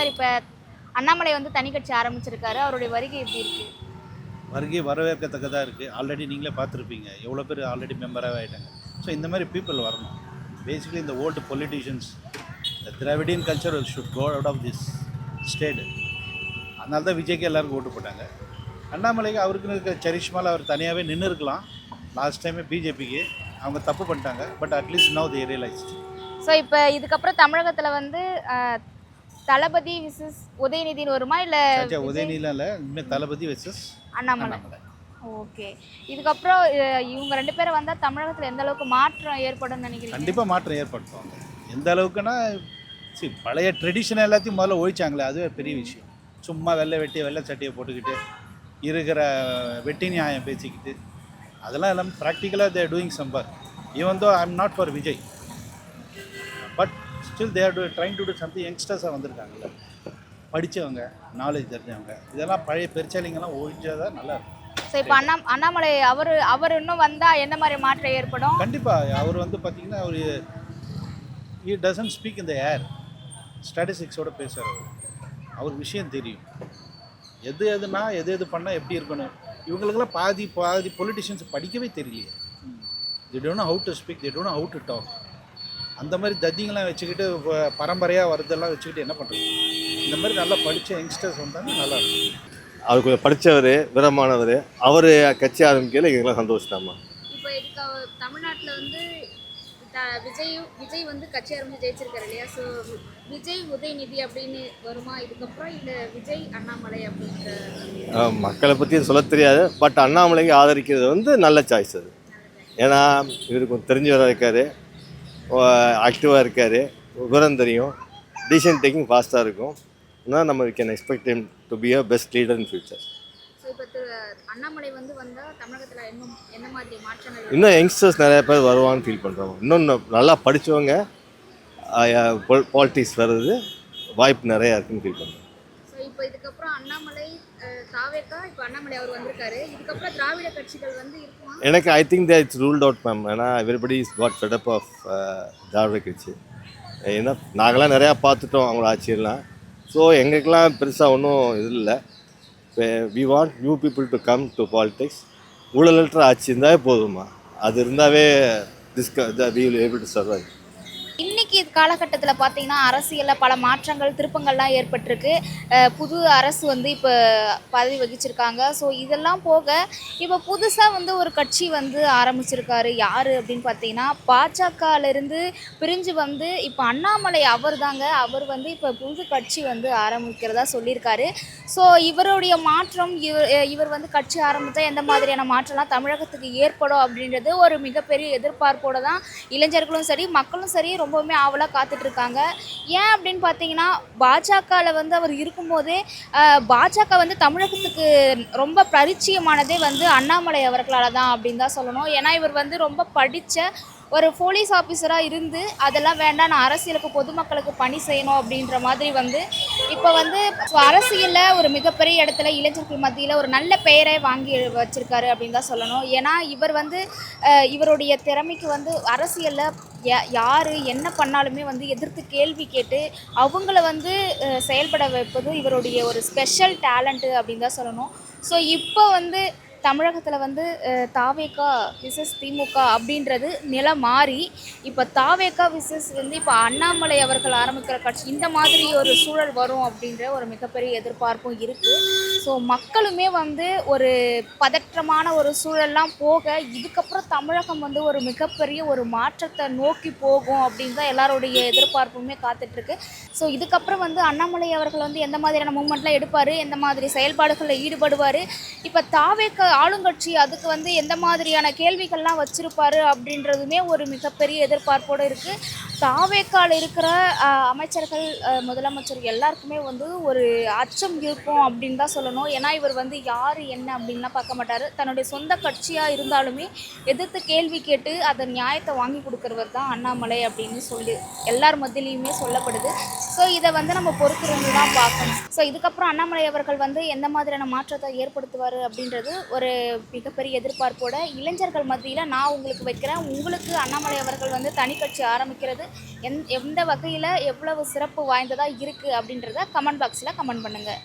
Sir இப்போ அண்ணாமலை வந்து தனி கட்சி ஆரம்பிச்சிருக்காரு. அவருடைய வருகை எப்படி இருக்கு? வருகை வரவேற்கத்தக்கதாக இருக்குது. ஆல்ரெடி நீங்களே பார்த்துருப்பீங்க எவ்வளோ பேர் ஆல்ரெடி மெம்பராகவே ஆகிட்டாங்க. ஸோ இந்த மாதிரி பீப்புள் வரணும். பேசிக்கலி இந்த old politicians Dravidian culture should go out of this state. அதனால தான் விஜய்க்கு எல்லாருக்கும் ஓட்டு போட்டாங்க. அண்ணாமலைக்கு அவருக்குன்னு இருக்க சரிஷ்மாவில் அவர் தனியாகவே நின்று இருக்கலாம். லாஸ்ட் டைமே பிஜேபிக்கு அவங்க தப்பு பண்ணிட்டாங்க. But at least now they realised. So இப்போ இதுக்கப்புறம் தமிழகத்தில் வந்து தளபதி விசஸ் உதயநிதினு வருமா இல்லை? உதயநிதிலாம் இல்லை, இனிமேல் தளபதி வெர்சஸ் அண்ணாமலை. ஓகே, இதுக்கப்புறம் இவங்க 2 பேரும் வந்தால் தமிழகத்தில் எந்த அளவுக்கு மாற்றம் ஏற்படும் நினைக்கிறீங்க? கண்டிப்பாக மாற்றம் ஏற்படுத்துவாங்க. எந்த அளவுக்குன்னா பழைய ட்ரெடிஷனை எல்லாத்தையும் முதல்ல ஒழிச்சாங்களே, அதுவே பெரிய விஷயம். சும்மா வெள்ளை சட்டையை போட்டுக்கிட்டு இருக்கிற வெட்டி நியாயம் பேசிக்கிட்டு அதெல்லாம் எல்லாம் ப்ராக்டிக்கலாக they're doing some work. Even though I am not for Vijay, but still they're trying to do something. யங்ஸ்டர்ஸாக வந்திருக்காங்கல்ல, படித்தவங்க, நாலேஜ் தெரிஞ்சவங்க, இதெல்லாம் பழைய பெருச்சாலிங்கெல்லாம் ஒழிஞ்சால் தான் நல்லாயிருக்கும். ஸோ இப்போ அண்ணாமலை அவர் இன்னும் வந்தால் என்ன மாதிரி மாற்றம் ஏற்படும்? கண்டிப்பாக அவர் வந்து பார்த்திங்கன்னா அவர் he doesn't speak in the air. ஸ்டாட்டிஸ்டிக்ஸோடு பேசுகிறார். அவர் விஷயம் தெரியும். எதுனா எது பண்ணால் எப்படி இருக்கணும். இவங்களுக்கெல்லாம் பாதி பொலிட்டிஷியன்ஸ் படிக்கவே தெரியலையே. they don't know how to speak, they don't know how to talk. அந்த மாதிரி தத்திங்கெல்லாம் வச்சுக்கிட்டு பரம்பரையாக வரதெல்லாம் வச்சுக்கிட்டு என்ன பண்ணுறது? இந்த மாதிரி நல்லா படித்த யங்ஸ்டர்ஸ் வந்தாங்க நல்லாயிருக்கும். அவர் கொஞ்சம் படித்தவர், விரமானவர், அவர் கட்சி ஆரம்பிக்கல எங்களுக்கெல்லாம் சந்தோஷம்மா. இப்போ இதுக்கு தமிழ்நாட்டில் வந்து விஜய் வந்து கட்சி ஆரம்பிச்சு ஜெயிச்சிருக்காரு இல்லையா? ஸோ விஜய் உதயநிதி அப்படின்னு வருமா இதுக்கப்புறம், இல்லை விஜய் அண்ணாமலை அப்படின்ற? மக்களை பற்றி சொல்ல தெரியாது. பட் அண்ணாமலைக்கு ஆதரிக்கிறது வந்து நல்ல சாய்ஸ் அது. ஏன்னா இவருக்கு கொஞ்சம் தெரிஞ்சவராக இருக்கார், ஆக்டிவாக இருக்கார், விவரம் தெரியும், டிசிஷன் டேக்கிங் ஃபாஸ்ட்டாக இருக்கும். அதனால் நம்ம we can expect him to be a best leader in future. So இப்போ அண்ணாமலை வந்து வந்தால் தமிழகத்தில் என்ன மாதிரி மாற்றங்கள்? இன்னும் யங்ஸ்டர்ஸ் நிறைய பேர் வருவான்னு ஃபீல் பண்ணுறோம். இன்னும் நல்லா படித்தவங்க பாலிட்டிக்ஸ் வர்றது வாய்ப்பு நிறையா இருக்குன்னு ஃபீல் பண்ணுறோம். ஸோ இப்போ இதுக்கப்புறம் அண்ணாமலை தாவேக்கா, இப்போ அண்ணாமலை அவர் வந்திருக்காரு, இதுக்கப்புறம் திராவிட கட்சிகள் வந்து இருக்குமா? எனக்கு I think that it's ruled out ma'am. ஏன்னா everybody is got fed up of Dravida கட்சி. ஏன்னா நாங்களாம் நிறையா பார்த்துட்டோம் அவங்கள ஆட்சியெல்லாம். ஸோ எங்களுக்கெல்லாம் பெருசாக ஒன்றும் இது இல்லை. We want new people to come to politics. ஊழலற்ற ஆட்சி இருந்தாவே போதுமா, அது இருந்தாவே we will able to survive. இன்னைக்கு காலகட்டத்தில் பார்த்தீங்கன்னா அரசியலில் பல மாற்றங்கள் திருப்பங்கள்லாம் ஏற்பட்டிருக்கு. புது அரசு வந்து இப்போ பதவி வகிச்சிருக்காங்க. ஸோ இதெல்லாம் போக இப்போ புதுசாக வந்து ஒரு கட்சி வந்து ஆரம்பிச்சிருக்காரு. யார் அப்படின்னு பார்த்தீங்கன்னா பாஜகலேருந்து பிரிஞ்சு வந்து இப்போ அண்ணாமலை அவர் வந்து இப்போ புது கட்சி வந்து ஆரம்பிக்கிறதா சொல்லியிருக்காரு. ஸோ இவருடைய மாற்றம், இவர் வந்து கட்சி ஆரம்பித்தா எந்த மாதிரியான மாற்றம்லாம் தமிழகத்துக்கு ஏற்படும் அப்படின்றது ஒரு மிகப்பெரிய எதிர்பார்ப்போடு தான் இளைஞர்களும் சரி மக்களும் சரி ரொம்பவுமே ஆவலாக காத்துட்ருக்காங்க. ஏன் அப்படின்னு பார்த்தீங்கன்னா பாஜகவில் வந்து அவர் இருக்கும்போதே பாஜக வந்து தமிழகத்துக்கு ரொம்ப பரிச்சயமானதே வந்து அண்ணாமலை அவர்களால் தான் அப்படின்னு தான் சொல்லணும். ஏன்னா இவர் வந்து ரொம்ப படித்த ஒரு போலீஸ் ஆஃபீஸராக இருந்து அதெல்லாம் வேண்டாம், நான் அரசியலுக்கு பொதுமக்களுக்கு பணி செய்யணும் அப்படின்ற மாதிரி வந்து இப்போ வந்து அரசியலில் ஒரு மிகப்பெரிய இடத்துல இளைஞர்கள் மத்தியில் ஒரு நல்ல பெயரை வாங்கி வச்சுருக்காரு அப்படின்னு தான் சொல்லணும். ஏன்னா இவர் வந்து இவருடைய திறமைக்கு வந்து அரசியலில் யார் என்ன பண்ணாலுமே வந்து எதிர்த்து கேள்வி கேட்டு அவங்கள வந்து செயல்பட வைப்பது இவருடைய ஒரு ஸ்பெஷல் டேலண்ட்டு அப்படின்னு தான் சொல்லணும். ஸோ இப்போ வந்து தமிழகத்தில் வந்து தாவேகா விசஸ் திமுக அப்படின்றது நிலை மாறி இப்போ தாவேகா விசஸ் வந்து இப்போ அண்ணாமலை அவர்கள் ஆரம்பிக்கிற கட்சி, இந்த மாதிரி ஒரு சூழல் வரும் அப்படின்ற ஒரு மிகப்பெரிய எதிர்பார்ப்பும் இருக்குது. ஸோ மக்களுமே வந்து ஒரு பதற்றமான ஒரு சூழல்லாம் போக இதுக்கப்புறம் தமிழகம் வந்து ஒரு மிகப்பெரிய ஒரு மாற்றத்தை நோக்கி போகும் அப்படின்னு தான் எல்லாருடைய எதிர்பார்ப்புமே காத்துட்ருக்கு. ஸோ இதுக்கப்புறம் வந்து அண்ணாமலை அவர்கள் வந்து எந்த மாதிரியான மூமெண்ட்லாம் எடுப்பார், எந்த மாதிரி செயல்பாடுகளில் ஈடுபடுவார், இப்போ தாவேகா ஆளுங்கட்சி அதுக்கு வந்து எந்த மாதிரியான கேள்விகள்லாம் வச்சிருப்பாரு அப்படின்றதுமே ஒரு மிகப்பெரிய எதிர்பார்ப்போடு இருக்குது. தாவேக்கால் இருக்கிற அமைச்சர்கள், முதலமைச்சர் எல்லாருக்குமே வந்து ஒரு அச்சம் இருக்கும் அப்படின்னு தான் சொல்லணும். ஏன்னா இவர் வந்து யார் என்ன அப்படின்லாம் பார்க்க மாட்டார். தன்னுடைய சொந்த கட்சியாக இருந்தாலுமே எதிர்த்து கேள்வி கேட்டு அதை நியாயத்தை வாங்கி கொடுக்குறவர் தான் அண்ணாமலை அப்படின்னு சொல்லி எல்லார் மத்தியிலையுமே சொல்லப்படுது. ஸோ இதை வந்து நம்ம பொறுத்திருந்து தான் பார்க்கணும். ஸோ இதுக்கப்புறம் அண்ணாமலை அவர்கள் வந்து எந்த மாதிரியான மாற்றத்தை ஏற்படுத்துவார் அப்படின்றது ஒரு ஒரு மிகப்பெரிய எதிர்பார்ப்போட இளைஞர்கள் மத்தியில் நான் உங்களுக்கு வைக்கிறேன். உங்களுக்கு அண்ணாமலை அவர்கள் வந்து தனி கட்சி ஆரம்பிக்கிறது எந்த வகையில் எவ்வளவு சிறப்பு வாய்ந்ததாக இருக்குது அப்படின்றத கமெண்ட் பாக்ஸில் கமெண்ட் பண்ணுங்கள்.